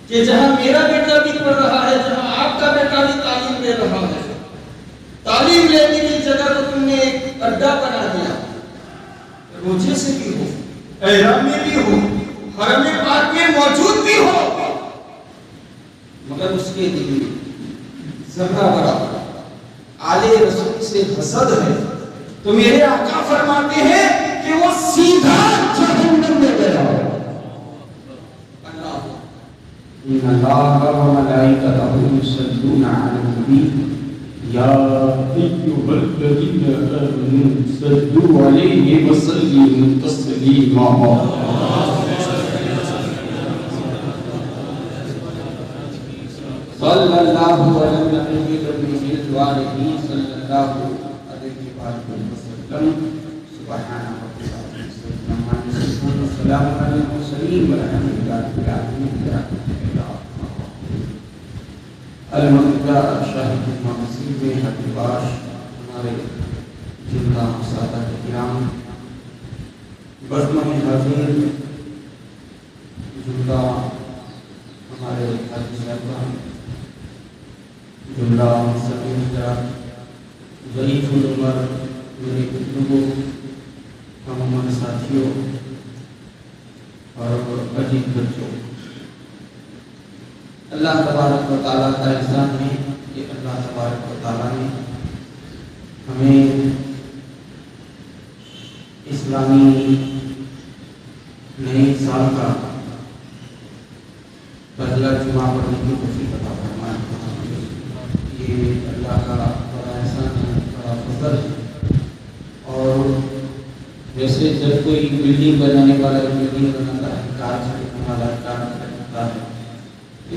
کہ جہاں میرا بیٹا بھی پڑھ رہا ہے، جہاں آپ کا بیٹا بھی تعلیم لے رہا ہے، تعلیم لینے کی جگہ کو تم نے ایک اڈا بنا دیا، روزے سے بھی ہو، احرام میں بھی ہو، حرم پاک میں موجود بھی ہو، مگر اس کے دل میں ذرہ برابر آلے رسول سے حسد ہے، تو میرے آقا فرماتے ہیں کہ وہ سیدھا جہنم میں گیا۔ ان اللہ و ملائکتہ یصلون علی النبی یا ایھا الذین آمنوا صلوا علیہ وسلموا تسلیما۔ صلی اللہ علیہ وسلم صلی اللہ علیہ وسلم۔ سبحان ربک رب العزۃ عما یصفون وسلام علی المرسلین والحمد للہ رب العالمین۔ المرتضیٰ شاہد مسجد میں حقیباش ہمارے جملہ سادہ کرام، بزم حاضر جملہ ہمارے حاجی صاحبان، جملہ سبھی ضعیف العمر میرے بزرگوں، ہم ساتھیوں اور عزیز بچوں، اللہ تبارک و تعالیٰ کا احسان ہے کہ اللہ تبارک و تعالیٰ نے ہمیں اسلامی نئے سال کا پہلا جمعہ پڑھنے کی توفیق عطا فرمائے۔ یہ اللہ کا بڑا احسان ہے، بڑا فضل ہے۔ اور جیسے جب کوئی بلڈنگ بنانے والا بلڈنگ بناتا ہے، کار خریدنے والا کار خریدتا ہے،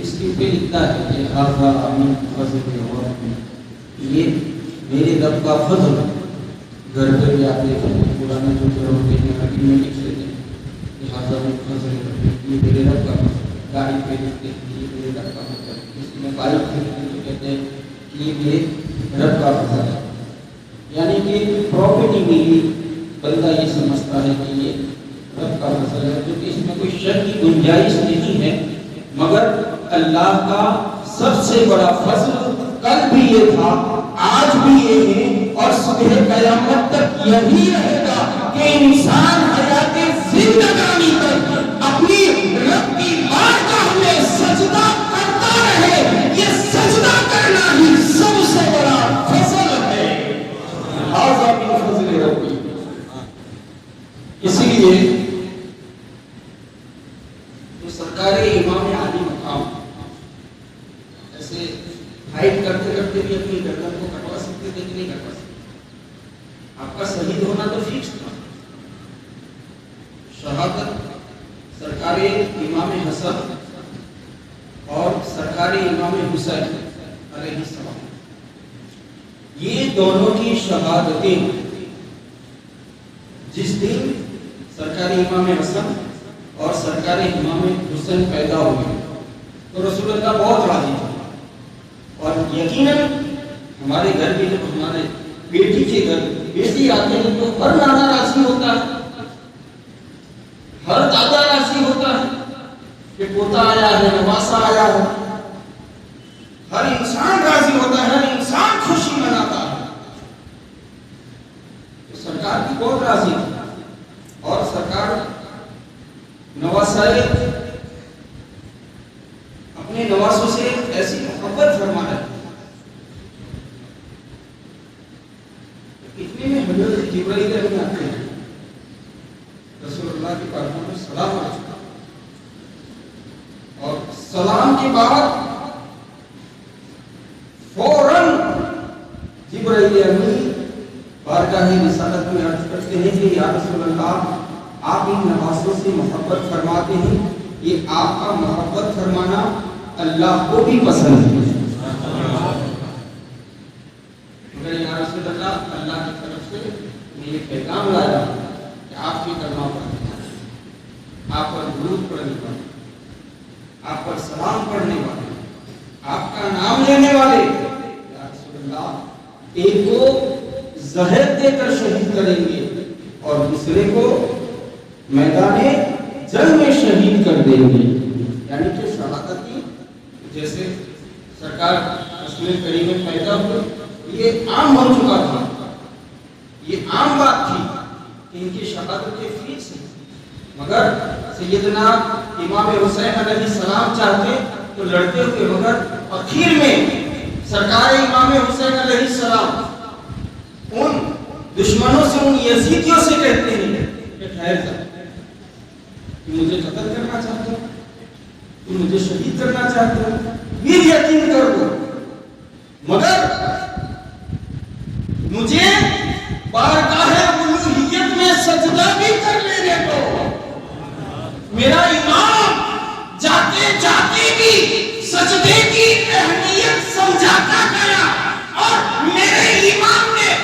اس کے اوپر لکھتا ہے کہ ہاذا من فضل ربی، یہ میرے رب کا فضل ہے۔ گھر پہ بھی آپ دیکھیں پرانے جو گھر ہوتے ہیں عربی میں لکھ لیتے ہیں کہ ہاذا من فضل ربی، یہ میرے رب کا فضل ہے۔ گاڑی پہ لکھتے ہیں یہ میرے رب کا فضل ہے، کسی میں بائک خریدتے ہیں تو کہتے ہیں کہ یہ میرے رب کا فضل ہے۔ یعنی کہ پراپرٹی ملی، بندہ یہ سمجھتا ہے کہ یہ رب کا فضل ہے، کیونکہ اس میں کوئی شک کی گنجائش نہیں ہے، مگر اللہ کا سب سے بڑا فضل کل بھی یہ تھا، آج بھی یہ ہے، اور صبح قیامت تک یہی رہے گا کہ انسان حیات زندگانی تک اپنی رب کی بارگاہ میں سجدہ کرتا رہے۔ یہ سجدہ کرنا ہی سب سے بڑا فضل ہے۔ ھذا من فضل ربی۔ اسی لیے جو سرکار امام عالی مقام ایسے ہائٹ کرتے کرتے بھی اپنی گردن کو کٹوا سکتے تھے کہ نہیں کٹوا سکتے؟ آپ کا شہید ہونا تو فکس تھا۔ شہادت سرکار امام حسن اور سرکار امام حسین علیہ السلام، یہ دونوں کی شہادتیں جس دن سرکار امام حسن اور سرکار امام حسین پیدا ہوئے تو رسول اللہ بہت راضی تھے، اور یقیناً ہمارے گھر میں جب ہمارے بیٹی کے گھر بیٹی آتے ہیں تو ہر نانا راضی ہوتا ہے، ہر دادا راضی ہوتا ہے کہ پوتا آیا ہے، نواسا آیا ہے، ہر انسان راضی ہوتا ہے، ہر انسان خوشی مناتا ہے۔ تو سرکار کی بہت راضی تھی، اور سرکار نواسائے اپنے نواسوں سے ایسی محبت فرما رہے اتنے میں حضرت جبرائیل امین آتے ہیں، رسول اللہ کے بارگاہ میں سلام آ چکا، اور سلام کے بعد فوراً جبرائیل امین بارگاہ رسالت میں عرض کرتے ہیں کہ یا رسول اللہ، آپ ان نواسوں سے محبت فرماتے ہیں، یہ آپ کا محبت فرمانا اللہ کو بھی پسند ہے، مگر یا رسول اللہ، اللہ کی طرف سے میں یہ پیغام لایا کہ آپ کی کلمہ پڑھنے والے، آپ پر درود پڑھنے والے، آپ پر سلام پڑھنے والے، آپ کا نام لینے والے، یا رسول اللہ، ایک کو زہر دے کر شہید کریں گے اور دوسرے کو میدان جنگ میں شہید کر دیں گے۔ یعنی کہ شہادتی جیسے سرکار رسول کریم میں پیدا ہوئے یہ عام ہو چکا تھا، یہ عام بات تھی کہ ان کی شہادت فیس ہے، مگر سیدنا امام حسین علیہ السلام چاہتے تو لڑتے ہوئے، مگر اخیر میں سرکار امام حسین علیہ السلام ان دشمنوں سے، ان یزیدیوں سے کہتے ہیں کہ ٹھہر جا، تم مجھے قتل کرنا چاہتے ہو، تم مجھے شہید کرنا چاہتے ہو، یہ یقین کر دو، مگر مجھے بارگاہ الوہیت میں سجدہ بھی کر لینے دو۔ میرا امام جاتے جاتے بھی سجدے کی اہمیت سمجھاتا گیا، اور میرے امام نے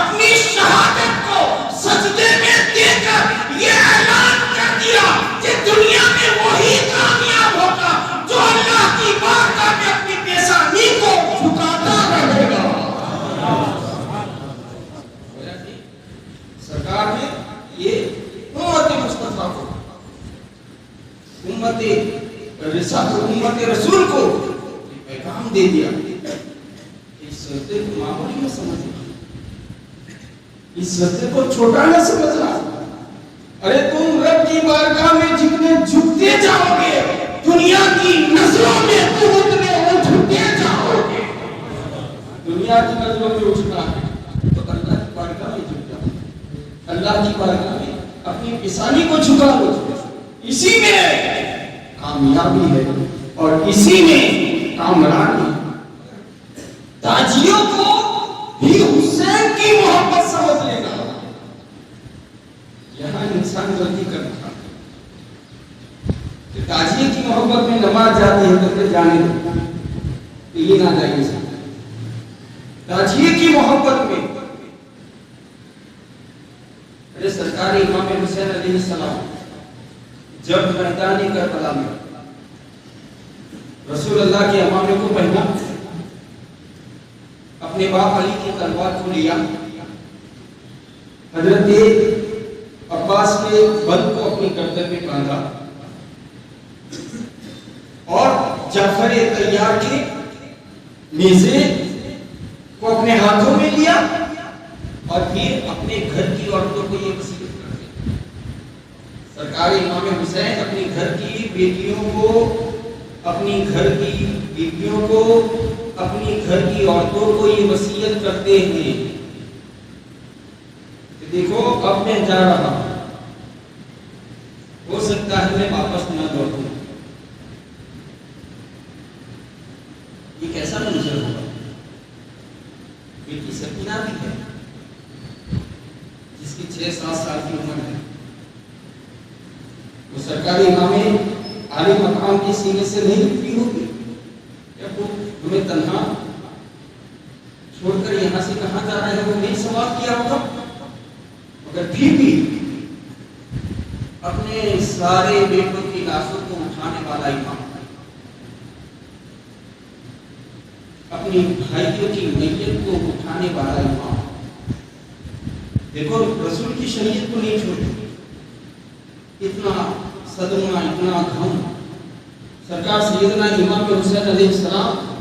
اپنی شہادت کو سجدے میں دے کر یہ اعلان کر دیا کہ دنیا میں وہی کامیاب ہوگا جو اللہ کی بارگاہ میں اپنی پیشانی کو جھکاتا رہے گا۔ سرکار نے یہ امت مصطفیٰ کو، امت رسول کو پیغام دے دیا کہ اس سجدے کو معمولی نہ سمجھنا، اس سجدے کو چھوٹا نہ سمجھنا۔ ارے تم رب کی بارگاہ میں جتنے جھکتے جاؤ گے، دنیا کی نظروں میں تم اتنے اٹھتے جاؤ گے۔ دنیا کی نظروں میں اٹھنا ہے تو اللہ کی بارگاہ میں جھک جاؤ، اللہ کی بارگاہ میں اپنی پیشانی کو جھکا دو، اسی میں کامیابی ہے اور اسی میں کامرانی۔ تاجیوں کو ہی حسین کی محبت سمجھ لینا، یہاں انسان غلطی کرتا کہ تاجیے کی محبت میں نماز جاتی ہے تو پھر جانے دو، تو یہ نہ جائیے سکتا۔ تاجیے کی محبت میں سرکار امام حسین علیہ السلام جب میدان کربلا میں رسول اللہ کے امامے کو پہنا، اپنے باپ علی کی تلوار کو لیا، حضرت عباس کے بل کو اپنی گردن میں باندھا، اور جعفر طیار کے نیزے کو اپنے ہاتھوں میں لیا، اور پھر اپنے گھر کی عورتوں کو یہ وصیت کر دی۔ سرکار امام حسین اپنی گھر کی بیٹیوں کو، اپنی گھر کی بیٹیوں کو، اپنی گھر کی عورتوں کو یہ وصیت کرتے ہیں کہ دیکھو اب میں جا رہا ہوں، ہو سکتا ہے میں واپس نہ لوٹوں۔ یہ کیسا منظر ہوگا؟ بیٹی سکینہ بھی ہے جس کی 6-7 سال کی عمر ہے، وہ سرکاری امام عالی مقام کی سینے سے نہیں اٹھی ہوگی، یا وہ تمہیں تنہا چھوڑ کر یہاں سے کہاں جا رہے ہیں وہ نہیں سوال کیا ہوگا، مگر پھر بھی اپنے سارے بیٹوں کی لاشوں کو اٹھانے والا امام، اپنی بھائیوں کی میت کو اٹھانے والا امام، دیکھو رسول کی شریعت کو نہیں چھوڑی، اتنا صدمہ، اتنا غم۔ سرکار سیدنا امام حسین علیہ السلام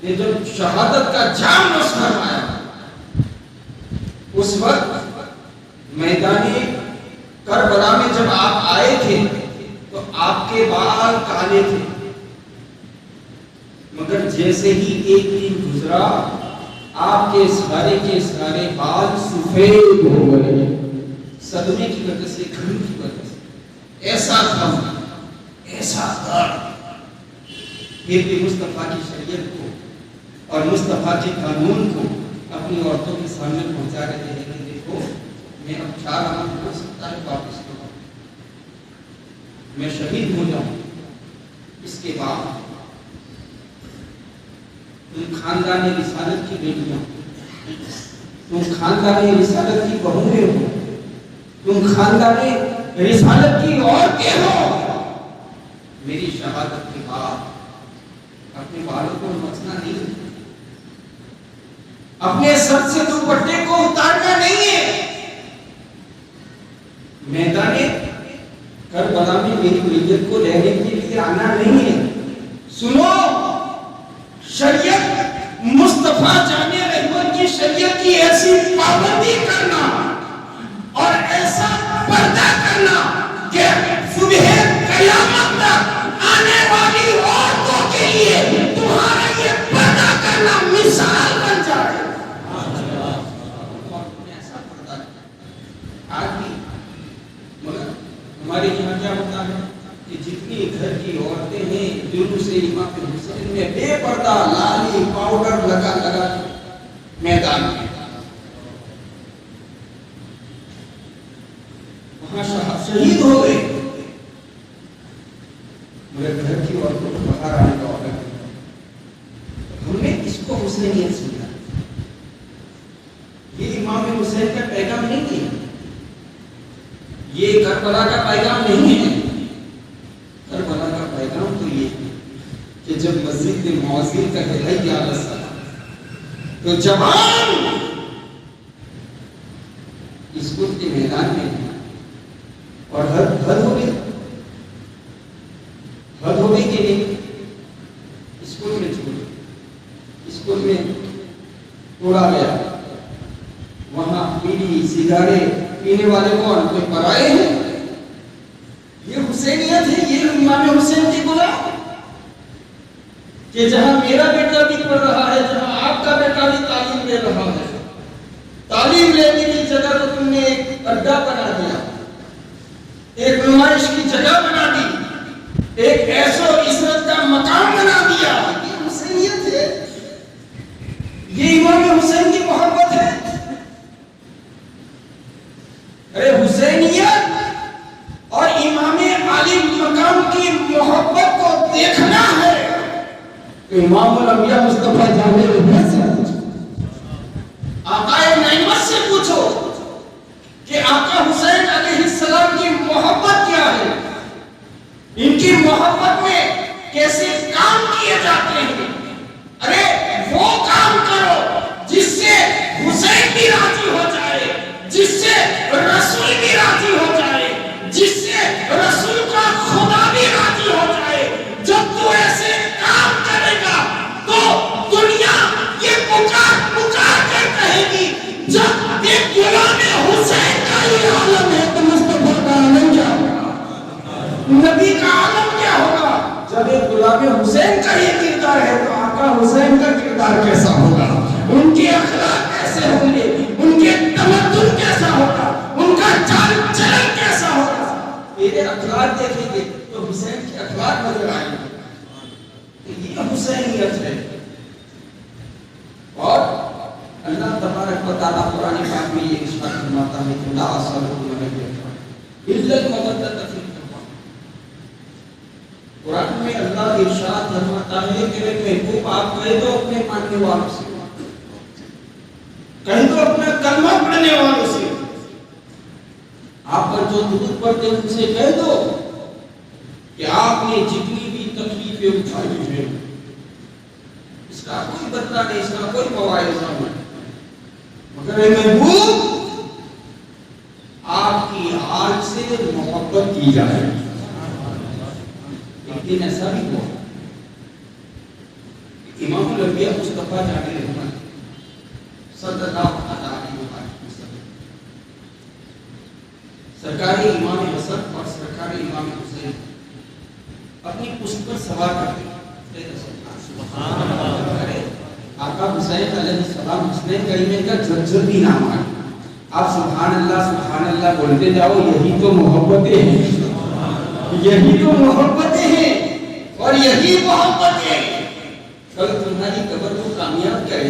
نے جب شہادت کا جام نوش فرمایا، اس وقت میدان کربلا میں جب آپ آئے تھے تو آپ کے بال کالے تھے، مگر جیسے ہی ایک دن گزرا آپ کے سارے بال سفید ہو گئے، صدمے کی وجہ سے، غم کی وجہ سے، ایسا غم، ایسا درد۔ پھر بھی مصطفیٰ کی شریعت کو اور مصطفیٰ کے قانون کو اپنی عورتوں کے سامنے پہنچا رہے ہیں کہ دیکھو میں اب چاہ رہا ہوں، ہو سکتا ہے واپس لوٹوں، میں شہید ہو جاؤں، اس کے بعد تم خاندان رسالت کی بیٹیاں، تم خاندان رسالت کی بہویں ہو، تم خاندان رسالت کی عورتیں ہو، میری شہادت کے بعد اپنے بالوں کو نوچنا نہیں، اپنے سر سے دوپٹے کو اتارنا نہیں ہے، میدان کربلا میں میری میت کو رہنے کے لیے آنا نہیں ہے. سنو، شریعت مصطفیٰ جانے رحمت کی شریعت کی ایسی پابندی کرنا اور ایسا پردہ کرنا کہ صبح قیامت تک آنے والی عورتوں کے لیے تمہارا یہ پردہ کرنا مثال بن جائے. آج بھی مگر ہمارے یہاں کیا ہوتا ہے کہ جتنی گھر کی عورتیں ہیں جلوس امام حسین میں بے پردہ لالی پاؤڈر لگا لگا میدان میں وہاں شہید ہو گئے. مگر گھر کی عورتوں کو باہر آنے کا آرڈر ہم نے اس کو حسینیت سمجھا. یہ امام حسین کا پیغام نہیں ہے، یہ کربلا کا پیغام نہیں ہے. کربلا کا پیغام تو یہ ہے کہ جب مسجد میں مؤذن کہے حی علی الصلاۃ تو جوان اسکول کے میدان میں اور حد ہو گئی، حد ہو گئی کہ نہیں. اسکول میں چھوڑ، اسکول میں توڑا گیا، وہاں بیڑی سگارے پینے والے کون؟ کوئی پرائے ہیں؟ یہ حسینیت ہے، یہ امام حسین کی غلام کہ جہاں میرا بیٹا بھی پڑھ رہا ہے، جہاں آپ کا بیٹا بھی تعلیم لے رہا ہے، تعلیم لینے کی جگہ تو تم نے ایک اڈا بنا دیا، ایک نمائش کی جگہ بنا دی، ایک ایسو عزت کا مقام بنا دیا. یہ حسینیت ہے، یہ امام حسین کی محبت ہے. ارے حسینیت اور امام علی مقام کی محبت کو دیکھنا ہے تو امام الانبیاء مصطفیٰ جانے رحمت سے پوچھو، آقا نعمت سے پوچھو کہ آقا حسین علیہ السلام کی محبت کیا ہے، ان کی محبت میں کیسے کام کیے جاتے ہیں. ارے وہ کام کرو جس سے حسین بھی راضی ہو جائے، جس سے رسول بھی راضی ہو جائے، جس سے رسول کا خدا بھی راضی ہو جائے. جب تو ایسے کام کرے گا تو دنیا یہ پکار کر کہے گی جب ایک غلام حسین کا یہ عالم ہے تو مصطفیٰ کا عالم کیا ہوگا، نبی کا عالم کیا ہوگا. جب ایک غلام حسین کا یہ کردار ہے تو آقا حسین کا کردار کیسا ہوگا، ان کے اخلاق کیسے ہوں گے، ان کے تمدن کیسا ہوگا، ان کا چال چلن کیسا ہوگا. میرے اخلاق دیکھیں گے تو حسین کے اخلاق نظر آئیں گے. یہ حسینیت ہے. اور اللہ تبارک و تعالیٰ قرآن پاک میں یہ ارشاد فرماتا ہے کہ لا اسألکم علیہ الا المودۃ فی القربى. قرآن میں اللہ ارشاد فرماتا ہے کہ محبوب آپ کہہ دو اپنے ماننے والوں سے، کہہ دو اپنا کلمہ پڑھنے والوں سے، آپ پر جو درود پڑھتے ان سے کہہ دو کہ آپ نے جتنی بھی تکلیفیں اٹھائی ہیں اس کا کوئی بدلہ نہیں، اس کا کوئی مواعظہ نہیں، مگر اے محبوب آپ کی حال سے محبت کی جائے. ایک دن ایسا بھی ہوا امام الانبیاء مصطفیٰ جانے رحمت صلی اللہ علیہ وسلم سرکار امام حسن اور سرکار امام حسین اپنی پشت پر سوار کرتے آقا حسین علیہ السلام حسین کریمہ کا جھجھر بھی نام ہے. آپ سبحان اللہ بولتے جاؤ، یہی تو محبتیں ہیں، یہی تو محبتیں ہیں اور یہی محبتیں کل تمہاری قبر کو کامیاب کرے.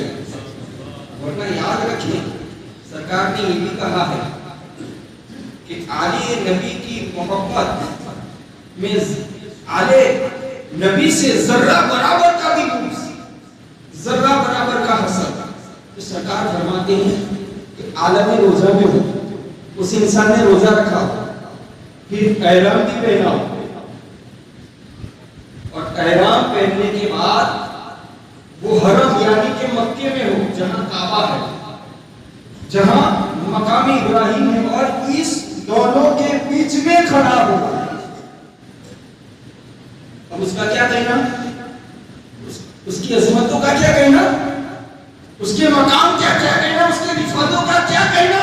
ورنہ یاد رکھیں سرکار نے یہ بھی کہا ہے کہ آل نبی کی محبت میں آل نبی سے ذرہ برابر کا بھی بغض، ذرہ برابر کا حسد. تو سرکار فرماتے ہیں کہ عالم روزہ میں ہو، اس انسان نے روزہ رکھا پھر احرام بھی پہنا اور احرام پہننے کے بعد وہ حرم یعنی کہ مکے میں ہو جہاں کعبہ ہے، جہاں مقام ابراہیم ہے، اور اس دونوں کے بیچ میں کھڑا ہو اب اس کا کیا کہنا، اس کی عظمتوں کا کیا کہنا، اس کے مقام کیا کیا کہنا، اس کے رفعتوں کا کیا کہنا.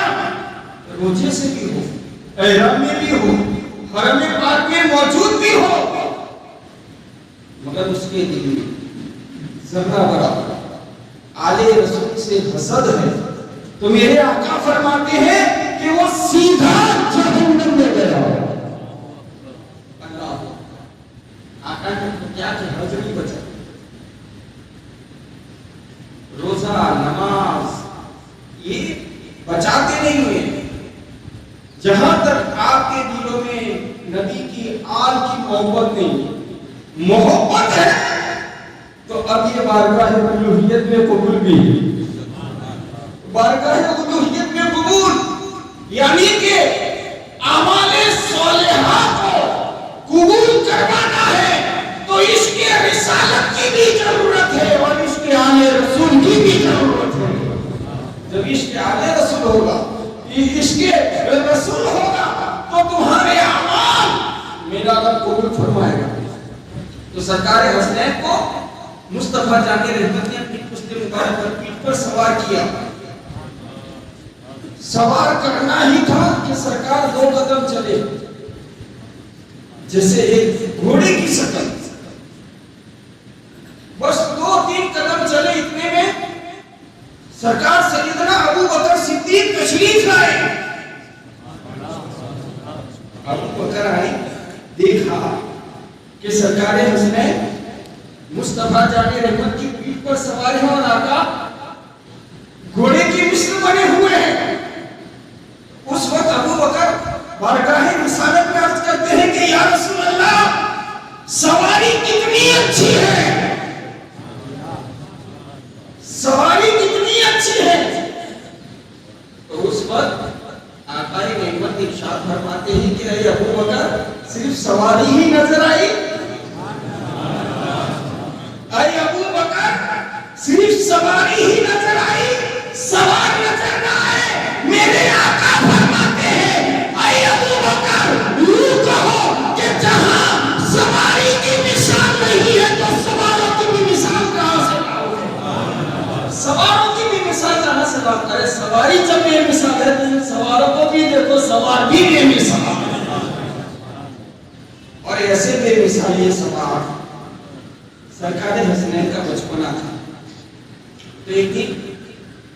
روزے سے بھی ہو، احرام میں بھی ہو، حرم پاک میں موجود بھی ہو، مگر اس کے دل میں ذرہ برابر آلے رسول سے حسد ہے تو میرے آقا فرماتے ہیں کہ وہ سیدھا جہنم میں گیا. اللہ آقا نے کیا کہ حج نہیں بچا، روزہ نماز یہ بچاتے نہیں ہوئے. جہاں تک آپ کے دلوں میں نبی کی آل کی محبت نہیں، محبت ہے تو اب یہ بارگاہ الوہیت میں قبول بھی ہے. بارگاہ الوہیت میں قبول یعنی کہ اعمال صالحہ کو قبول کروانا ہے تو اس کے رسالت کی بھی ضرورت ہے اور اس کے آل رسول کی بھی ضرورت ہے. جب اس کے آل رسول ہوگا، اس کے رسول ہوگا تو تمہارے اعمال میرا رب قبول فرمائے گا. تو سرکار حسنین کو مصطفیٰ جان رحمت نے اپنی پشت مبارک پر پیٹھ پر سوار کیا. سوار کرنا ہی تھا کہ سرکار 2 قدم چلے جیسے ایک گھوڑے کی شکل، بس 2-3 قدم چلے. اتنے میں سرکار سیدنا ابو بکر صدیق تشریف لائے. ابو بکر آئے، دیکھا کہ سرکار حسنین مصطفیٰ جان رحمت کی پیٹھ پر سوار ہیں اور آقا گھوڑے کی مثل بنے ہوئے ہیں. اس وقت ابو بکر بارگاہ رسالت میں عرض کرتے ہیں کہ یا رسول اللہ سواری کتنی اچھی ہے، سواری کتنی اچھی ہے. تو اس وقت آقا رحمت ارشاد فرماتے ہیں کہ اے ابو بکر صرف سواری ہی نظر آئی، اے ابو بکر صرف سواری ہی نظر آئی، سوار نظر نہ آئے. میرے آقا فرماتے ہیں اے ابو بکر یوں کہو کہ جہاں سواری کی مثال نہیں ہے تو سواروں کی بھی مثال کہاں سے لاؤ، سواروں کی بھی مثال کہاں سے لاؤ. ارے سواری جب بے مثال ہے تو سواروں کو بھی دیکھو، سوار بھی بے مثال ہے. اور ایسے بے مثال یہ سوار سرکار حسنین کا بچپنا تھا. تو ایک دن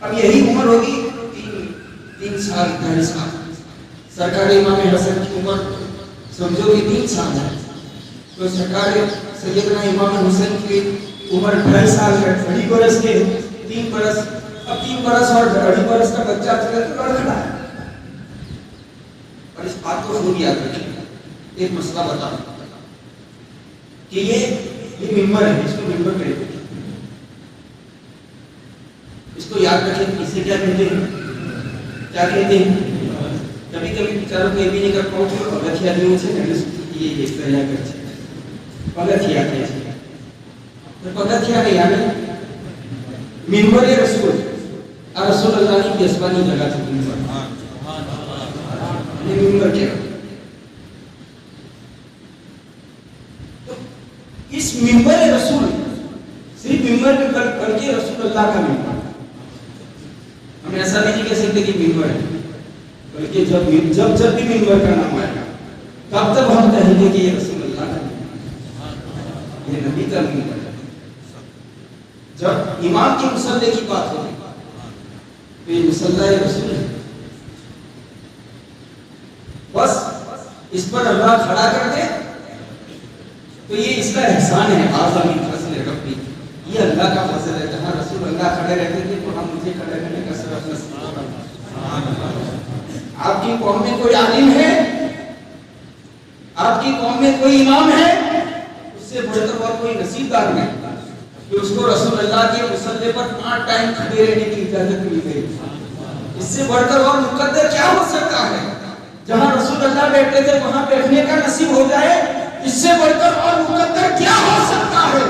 اب یہی عمر ہوگی 3 سال 2.5 سال. سرکار امام حسن کی عمر سمجھو کہ 3 سال ہے. تو سرکار سیدنا امام حسن کی عمر 2.5 سال ہے. 2.5 برس کے 3 برس، اب 3 برس اور 2.5 برس کا بچہ چلے تو لڑکھڑا ہے. اور اس بات کو ضرور یاد رکھیں. ایک مسئلہ بتا کہ یہ ممبر ہے، اس کو ممبر کہتے ہیں. اس کو یاد رکھیں اسے کیا کہتے ہیں، کیا کہتے ہیں. کبھی کبھی بیچاروں کو یہ بھی نہیں کر پاؤں کہ پگتھیا نہیں ہوتے یہ پہلا کر پگتھیا کہتے ہیں. تو پگتھیا ہے یعنی ممبر رسول اور رسول اللہ کی اسمانی جگہ تھی ممبر. یہ ممبر کیا اس ممبر رسول صرف ممبر میں بلکہ رسول اللہ کا ممبر. ہم ایسا نہیں کہہ سکتے کہ ممبر ہے، بلکہ جب بھی ممبر کا نام آئے گا تب تب ہم کہیں گے کہ یہ رسول اللہ کا ممبر، یہ نبی کا ممبر ہے. جب امام کے مصلی کی بات ہوگی تو یہ مصلی رسول ہے. بس اس پر اللہ کھڑا کر دے تو یہ اس کا احسان ہے. آزمی فضل ربی، یہ اللہ کا فضل ہے. جہاں رسول اللہ کھڑے رہتے تھے تو ہم مجھے کھڑے رہنے کا صرف نصیب. آپ کی قوم میں کوئی عالم ہے، آپ کی قوم میں کوئی امام ہے، اس سے بڑھ کر اور کوئی نصیبدار نہیں کہ اس کو رسول اللہ کے مصلی پر 5 ٹائم کھڑے رہنے کی اجازت مل گئی. اس سے بڑھ کر اور مقدر کیا ہو سکتا ہے. جہاں رسول اللہ بیٹھتے تھے وہاں بیٹھنے کا نصیب ہو جائے، اس سے بڑھ کر اور مقدر کیا ہو سکتا ہے.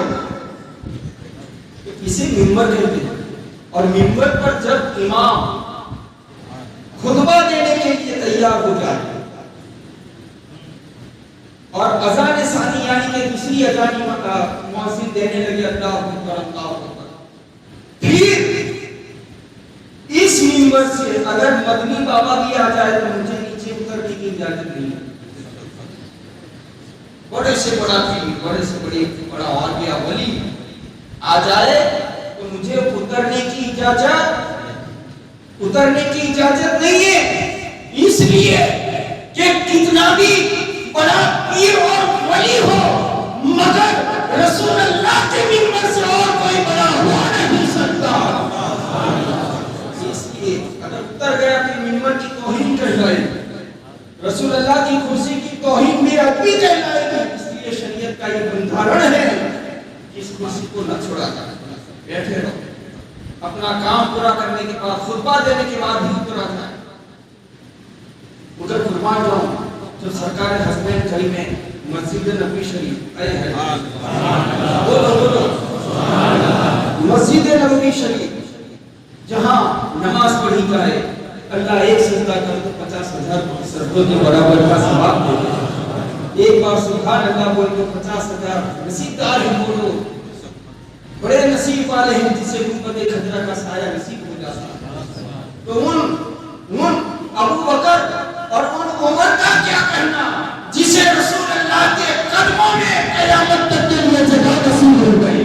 اسے ممبر کہتے ہیں. اور ممبر پر جب امام خطبہ دینے کے لیے تیار ہو جائے اور اذان ثانی یعنی کہ دوسری اذان مؤذن دینے لگے اللہ اکبر اللہ اکبر. پھر اس منبر سے اگر مدنی بابا بھی آ جائے تو مجھے نیچے اترنے کی اجازت نہیں ہے. بڑے سے بڑا پیر، بڑے سے بڑا عالیہ ولی آ جائے تو مجھے اترنے کی اجازت نہیں ہے. اس لیے کہ کتنا بھی بڑا پیر اور ولی ہو مگر رسول اللہ کے منبر سے اور کوئی بڑا ہوا نہیں سکتا. اس لیے اگر اتر گیا کہ منبر کی توہین کہلائے، رسول اللہ کی کرسی کی توہین بھی ادبی کہلائے گی. اس لیے شریعت کا یہ بندھارن ہے کہ اس کرسی کو نہ چھوڑا جائے. بیٹھے رہو، اپنا کام پورا کرنے کے بعد خطبہ دینے کے بعد ہی اترا جائے. ادھر قربان جاؤں جو سرکار حسنین کریمین مسجد نبوی شریف اے ہے بولو مسجد نبوی شریف جہاں نماز پڑھی جائے اللہ ایک سجدہ کر تو 50,000 سجدوں کے برابر کا ثواب دے. ایک بار سبحان اللہ بول تو 50,000 نصیب دار ہیں. بولو بڑے نصیب والے ہیں جسے گنبد خضرا کا سایہ نصیب ہو جاتا. تو ان ابو بکر اور ان عمر کا کیا کہنا جسے رسول اللہ کے قدموں میں قیامت تک کے لیے جگہ نصیب ہو گئی.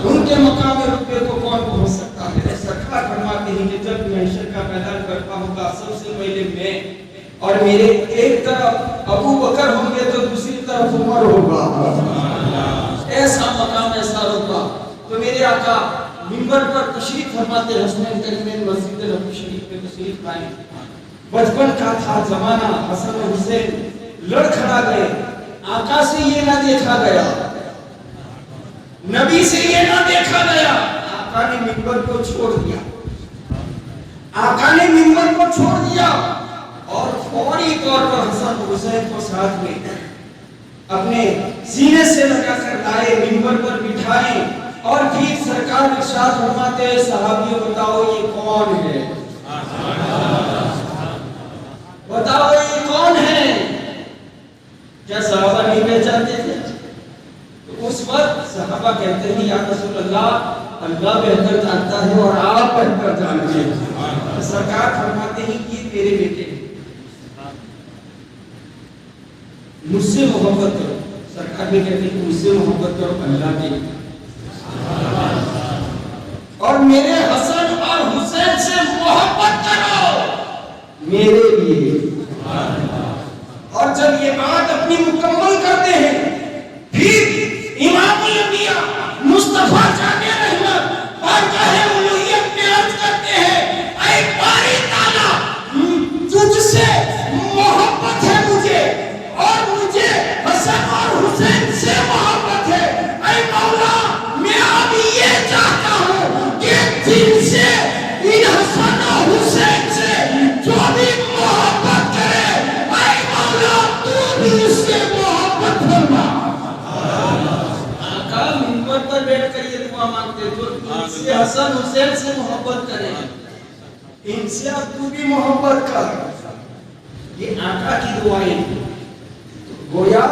ان کے مقام رتبے کو کون پہنچ سکتا ہے؟ سرکار فرماتے ہیں کہ جب محشر کا میدان برپا ہوگا سب سے پہلے میں اور میرے ایک طرف ابو بکر ہوں گے تو دوسری طرف عمر ہوگا. ایسا مقام ایسا رتبہ. تو میرے آقا منبر پر تشریف فرماتے حسنین کریمین مسجد نبوی شریف میں تشریف لائے. بچپن کا تھا زمانہ، حسن و حسین لڑ کھڑا گئے. آقا سے یہ نہ دیکھا گیا، نبی سے یہ نہ دیکھا گیا. آقا نے منبر کو چھوڑ دیا، آقا نے منبر کو چھوڑ دیا اور فوری طور پر حسن و حسین کو ساتھ میں اپنے سینے سے لگا کر لائے، منبر پر بٹھائے. اور پھر سرکار ارشاد فرماتے ہیں صحابیوں بتاؤ یہ کون ہے؟ بتاؤ یہ کون ہے؟ کیا صحابہ نہیں پہچانتے تھے؟ تو اس وقت صحابہ کہتے ہیں یا رسول اللہ اللہ بہتر جانتا ہے اور آپ بہتر جانتے ہیں. سرکار فرماتے ہیں کہ تیرے بیٹے مجھ سے محبت کرو. سرکار بھی کہتے ہیں کہ مجھ سے محبت کرو اللہ کے اور میرے حسن اور حسین سے محبت کرو میرے لیے. اور جب یہ بات اپنی مکمل کرتے ہیں پھر امام الانبیاء مصطفیٰ جان رحمت بارگاہ الوہیت میں عرض کرتے ہیں اے باری تعالیٰ تجھ سے محبت ہے مجھے اور مجھے حسن اور حسین سے محبت ہے. اے مولا میں اب یہ چاہتا ہوں کہ دل سے ان حسن اور حسین سے جو بھی محبت کرے اے مولا تو بھی اس سے محبت فرما. آقا منبر پر بیٹھ کر یہ دعا مانگتے جو ان سے حسن حسین سے محبت کرے ان سے اب تو بھی محبت کر. یہ آقا کی دعائیں گویا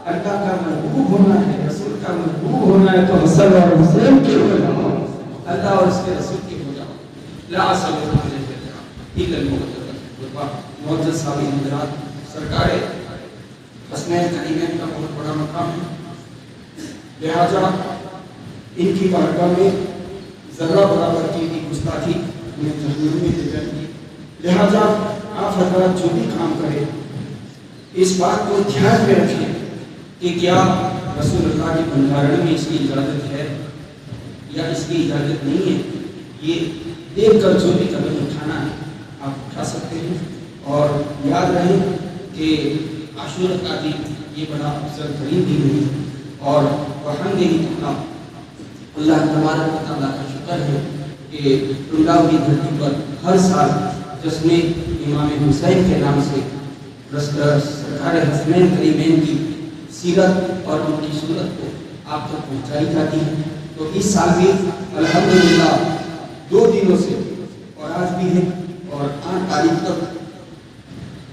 اللہ کا محبوب ہونا ہے، رسول کا محبوب ہونا ہے تو حسن اور حسین کے ہو جاؤ، اللہ اور اس کے رسول کے ہو جاؤ. لا صلی معزز صاحب حضرات، سرکار حسنین کریمین کا بہت بڑا مقام ہے. لہذا ان کی بارگاہ میں ذرہ برابر کی بھی گستاخی میں تحریر میں دی جائے گی. لہذا آپ حضرات جو بھی کام کریں اس بات کو دھیان میں رکھیں کہ کیا رسول اللہ کی بندھارن میں اس کی اجازت ہے یا اس کی اجازت نہیں ہے. یہ دیکھ کر جو بھی قدم اٹھانا ہے آپ اٹھا سکتے ہیں. اور یاد رہے کہ عاشورہ کا دن یہ بڑا افضل ترین دن ہے اور الحمدللہ اللہ تبارک و تعالیٰ کا شکر ہے کہ اللہ کی دھرتی پر ہر سال جشن امام حسین کے نام سے سرکار حسنین کریمین کی سیرت اور ان کی صورت کو آپ تک پہنچائی جاتی ہے. تو اس سال بھی الحمدللہ 2 دنوں سے اور آج بھی ہے اور 8 تاریخ تک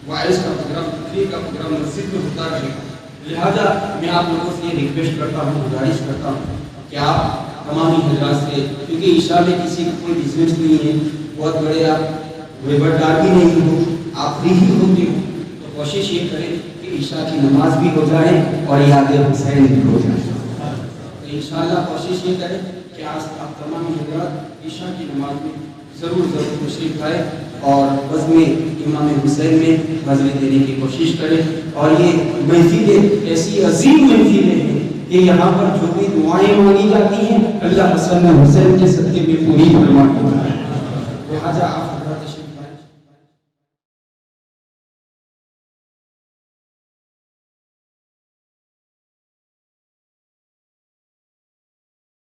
وائرس کا پروگرام تقریر کا پروگرام مسجد میں ہوتا رہے گا. لہٰذا میں آپ لوگوں سے یہ ریکویسٹ کرتا ہوں, گزارش کرتا ہوں کہ آپ تمام حضرات سے, کیونکہ عشاء میں کسی کا کوئی بزنس نہیں ہے, بہت بڑے آپ ویبردار بھی نہیں ہو, آپ فری ہی ہوتے ہو, تو کوشش یہ کریں کہ عشاء کی نماز بھی ہو جائے اور یاد حسین بھی ہو جائے. تو انشاءاللہ کوشش یہ کریں کہ آج آپ تمام حضرات عشاء کی نماز میں ضرور تشریف لائیں اور بزم امام حسین میں حاضری دینے کی کوشش کریں. اور یہ محفلیں ایسی عظیم محفلیں ہیں کہ یہاں پر جو بھی دعائیں مانگی جاتی ہیں اللہ حسن حسین کے صدقے میں پوری فرماتا ہے. لہٰذا آپ